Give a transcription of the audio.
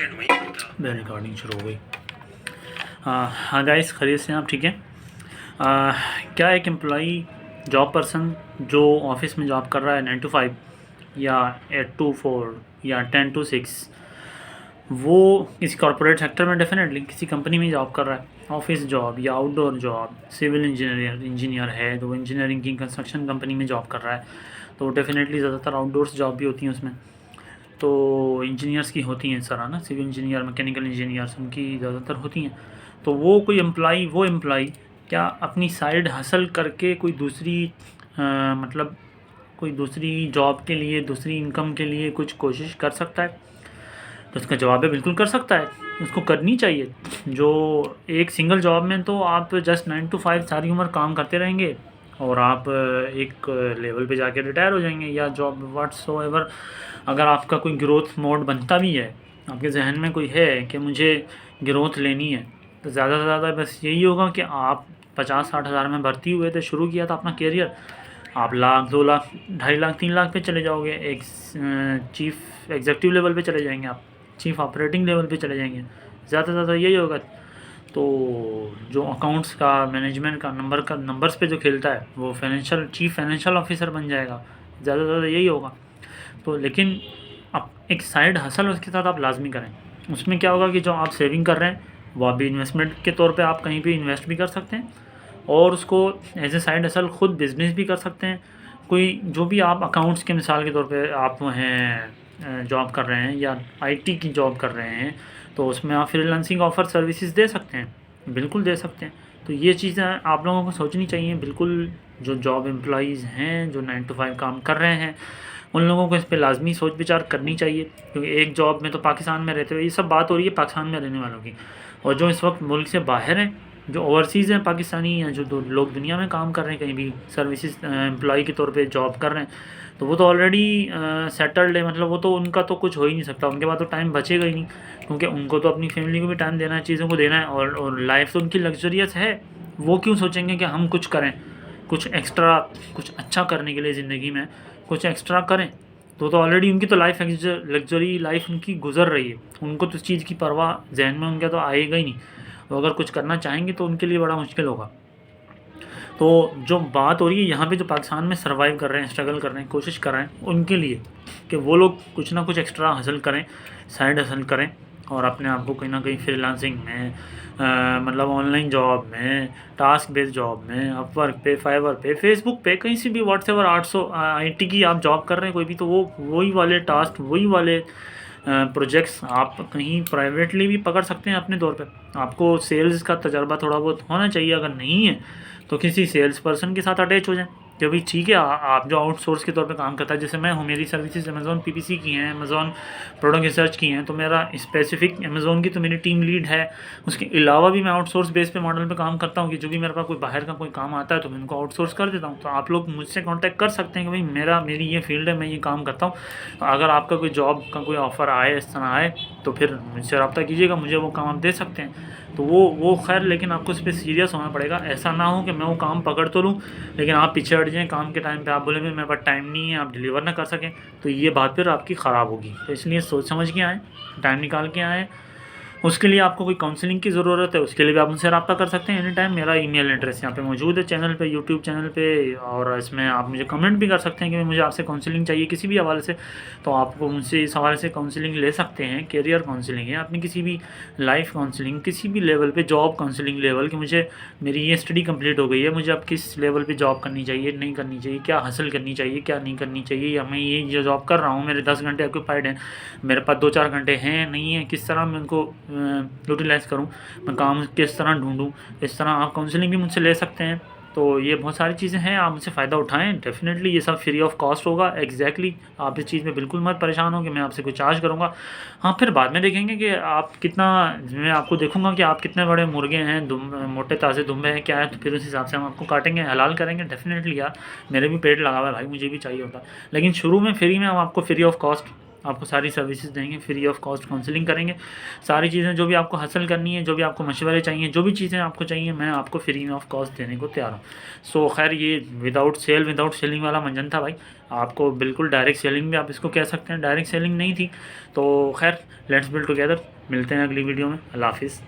मैं रिकॉर्डिंग शुरू हो गई। हाँ गाइस, खरीद से आप ठीक है। क्या एक एम्प्लॉई जॉब पर्सन जो ऑफिस में जॉब कर रहा है 9 to 5 या 8 to 4 या 10 to 6, वो किसी कॉर्पोरेट सेक्टर में डेफिनेटली किसी कंपनी में जॉब कर रहा है, ऑफिस जॉब या आउटडोर जॉब, सिविल इंजीनियर है तो वो इंजीनियरिंग की कंस्ट्रक्शन कंपनी में जॉब कर रहा है, तो डेफिनेटली ज़्यादातर आउटडोर्स जॉब भी होती हैं उसमें, तो इंजीनियर्स की होती हैं सारा ना, सिविल इंजीनियर, मैकेनिकल इंजीनियर्स, उनकी ज़्यादातर होती हैं। तो वो कोई एम्प्लॉई क्या अपनी साइड हसल करके कोई दूसरी मतलब कोई दूसरी जॉब के लिए, दूसरी इनकम के लिए कुछ कोशिश कर सकता है? तो उसका जवाब है बिल्कुल कर सकता है, उसको करनी चाहिए। जो एक सिंगल जॉब में तो आप जस्ट 9 to 5 सारी उम्र काम करते रहेंगे और आप एक लेवल पे जाके रिटायर हो जाएंगे, या जॉब व्हाट्सोएवर। अगर आपका कोई ग्रोथ मोड बनता भी है, आपके जहन में कोई है कि मुझे ग्रोथ लेनी है, तो ज़्यादा से ज़्यादा बस यही होगा कि आप 50-60 हज़ार में भर्ती हुए थे, शुरू किया था अपना करियर, आप 1 लाख 2 लाख 2.5 लाख 3 लाख पे चले जाओगे, एक चीफ एग्जीक्यूटिव लेवल पे चले जाएंगे, आप चीफ ऑपरेटिंग लेवल पे चले जाएंगे, ज़्यादा से ज़्यादा यही होगा। तो जो अकाउंट्स का, मैनेजमेंट का, नंबर्स पे जो खेलता है वो चीफ फाइनेंशियल ऑफिसर बन जाएगा, ज़्यादा से ज़्यादा यही होगा। तो लेकिन अब एक साइड हसल उसके साथ आप लाजमी करें। उसमें क्या होगा कि जो आप सेविंग कर रहे हैं वो आप भी इन्वेस्टमेंट के तौर पे आप कहीं पे इन्वेस्ट भी कर सकते हैं, और उसको एज ए साइड हसल खुद बिजनेस भी कर सकते हैं। कोई जो भी आप अकाउंट्स के मिसाल के तौर पे आप हैं जॉब कर रहे हैं या आईटी की जॉब कर रहे हैं, तो उसमें आप फ्रीलांसिंग ऑफ़र सर्विसेज दे सकते हैं, बिल्कुल दे सकते हैं। तो ये चीज़ें आप लोगों को सोचनी चाहिए बिल्कुल। जो जॉब एम्प्लॉइज़ हैं जो 9 to 5 काम कर रहे हैं, उन लोगों को इस पे लाजमी सोच विचार करनी चाहिए, क्योंकि एक जॉब में तो पाकिस्तान में रहते हुए ये सब बात हो रही है पाकिस्तान में रहने वालों की, और जो इस वक्त मुल्क से बाहर हैं, जो ओवरसीज़ हैं पाकिस्तानी, या जो लोग दुनिया में काम कर रहे हैं कहीं भी सर्विसेज एम्प्लॉय के तौर पे जॉब कर रहे हैं, तो वो तो ऑलरेडी सेटल्ड है, मतलब वो तो उनका तो कुछ हो ही नहीं सकता, उनके पास तो टाइम बचेगा ही नहीं, क्योंकि उनको तो अपनी फैमिली को भी टाइम देना है, चीज़ों को देना है, और लाइफ तो उनकी लग्जरियस है। वो क्यों सोचेंगे कि हम कुछ करें, कुछ एक्स्ट्रा, कुछ अच्छा करने के लिए ज़िंदगी में कुछ एक्स्ट्रा करें? तो ऑलरेडी उनकी तो लाइफ लग्जरी लाइफ उनकी गुजर रही है, उनको तो इस चीज़ की परवाह जहन में उनके तो आएगा ही नहीं। वो अगर कुछ करना चाहेंगे तो उनके लिए बड़ा मुश्किल होगा। तो जो बात हो रही है यहाँ पे, जो पाकिस्तान में सर्वाइव कर रहे हैं, स्ट्रगल कर रहे हैं, कोशिश कर रहे हैं, उनके लिए कि वो लोग कुछ ना कुछ एक्स्ट्रा हासिल करें, साइड हासिल करें, और अपने आप को कहीं ना कहीं फ्रीलांसिंग में, मतलब ऑनलाइन जॉब में, टास्क बेस्ड जॉब में, अपवर्क पे, फाइवर पे, फेसबुक पे, कहीं से भी, व्हाट्सएवर 800 आईटी की आप जॉब कर रहे हैं कोई भी, तो वो वही वाले टास्क, वही वाले प्रोजेक्ट्स आप कहीं प्राइवेटली भी पकड़ सकते हैं अपने तौर पे। आपको सेल्स का तजर्बा थोड़ा बहुत होना चाहिए, अगर नहीं है तो किसी सेल्स पर्सन के साथ अटैच हो जाएं। कि भाई ठीक है, आप जो आउटसोर्स के तौर पे काम करता है, जैसे मैं हूँ, मेरी सर्विसेज अमेज़ॉन पीपीसी की हैं, अमेज़ॉन प्रोडक्ट रिसर्च की हैं, तो मेरा स्पेसिफिक अमेज़ॉन की तो मेरी टीम लीड है। उसके अलावा भी मैं आउटसोर्स बेस पे मॉडल पे काम करता हूँ कि जो भी मेरे पास कोई बाहर का कोई काम आता है तो मैं उनको आउटसोर्स कर देता हूँ। तो आप लोग मुझसे कॉन्टैक्ट कर सकते हैं कि भाई मेरी ये फील्ड है, मैं ये काम करता हूँ, तो अगर आपका कोई जॉब का कोई ऑफ़र आए, इस तरह आए, तो फिर मुझसे रब्ता कीजिएगा, मुझे वो काम आप दे सकते हैं। तो वो खैर, लेकिन आपको इस पर सीरियस होना पड़ेगा। ऐसा ना हो कि मैं वो काम पकड़ तो लूँ लेकिन आप पीछे हट जाएँ काम के टाइम पे, आप बोले मेरे पास टाइम नहीं है, आप डिलीवर ना कर सकें, तो ये बात फिर आपकी ख़राब होगी। तो इसलिए सोच समझ के आएँ, टाइम निकाल के आएँ। उसके लिए आपको कोई काउंसलिंग की ज़रूरत है, उसके लिए भी आप मुझसे रब्ता कर सकते हैं एनी टाइम। मेरा ईमेल एड्रेस यहाँ पे मौजूद है चैनल पे, यूट्यूब चैनल पे, और इसमें आप मुझे कमेंट भी कर सकते हैं कि मुझे आपसे काउंसलिंग चाहिए किसी भी हवाले से, तो आपको मुझसे इस हवाले से काउंसलिंग ले सकते हैं। कैरियर काउंसलिंग है, अपनी किसी भी लाइफ काउंसलिंग, किसी भी लेवल पे, जॉब काउंसलिंग लेवल, कि मुझे मेरी ये स्टडी कंप्लीट हो गई है, मुझे अब किस लेवल पे जॉब करनी चाहिए, नहीं करनी चाहिए, क्या हासिल करनी चाहिए, क्या नहीं करनी चाहिए, या मैं ये जो जॉब कर रहा हूँ मेरे 10 घंटे ऑक्यूपाइड हैं, मेरे पास 2-4 घंटे हैं नहीं है, किस तरह मैं उनको यूटिलाइज़ करूँ, मैं काम किस तरह ढूंढूँ, इस तरह आप काउंसलिंग भी मुझसे ले सकते हैं। तो ये बहुत सारी चीज़ें हैं, आप मुझसे फ़ायदा उठाएँ। डेफ़िनेटली ये सब फ्री ऑफ कॉस्ट होगा। एग्जैक्टली आप इस चीज़ में बिल्कुल मत परेशान हो कि मैं आपसे कुछ चार्ज करूँगा। हाँ, फिर बाद में देखेंगे कि आप कितना, मैं आपको देखूँगा कि आप कितने बड़े मुर्गे हैं, मोटे ताज़े दुम्बे हैं, क्या है, तो फिर उस हिसाब से हम आपको काटेंगे, हलाल करेंगे। डेफ़िनेटली यार, मेरे भी पेट लगा हुआ है भाई, मुझे भी चाहिए होता। लेकिन शुरू में फ्री में हम आपको फ्री ऑफ कॉस्ट आपको सारी सर्विसेज देंगे, फ्री ऑफ कॉस्ट काउंसलिंग करेंगे, सारी चीज़ें जो भी आपको हासिल करनी है, जो भी आपको मशवरे चाहिए, जो भी चीज़ें आपको चाहिए, मैं आपको फ्री ऑफ कॉस्ट देने को तैयार हूँ। सो खैर ये विदाउट सेलिंग वाला मंजन था भाई, आपको बिल्कुल डायरेक्ट सेलिंग भी आप इसको कह सकते हैं, डायरेक्ट सेलिंग नहीं थी। तो खैर लेट्स बिल्ड टुगेदर, मिलते हैं अगली वीडियो में। अल्लाह हाफिज़।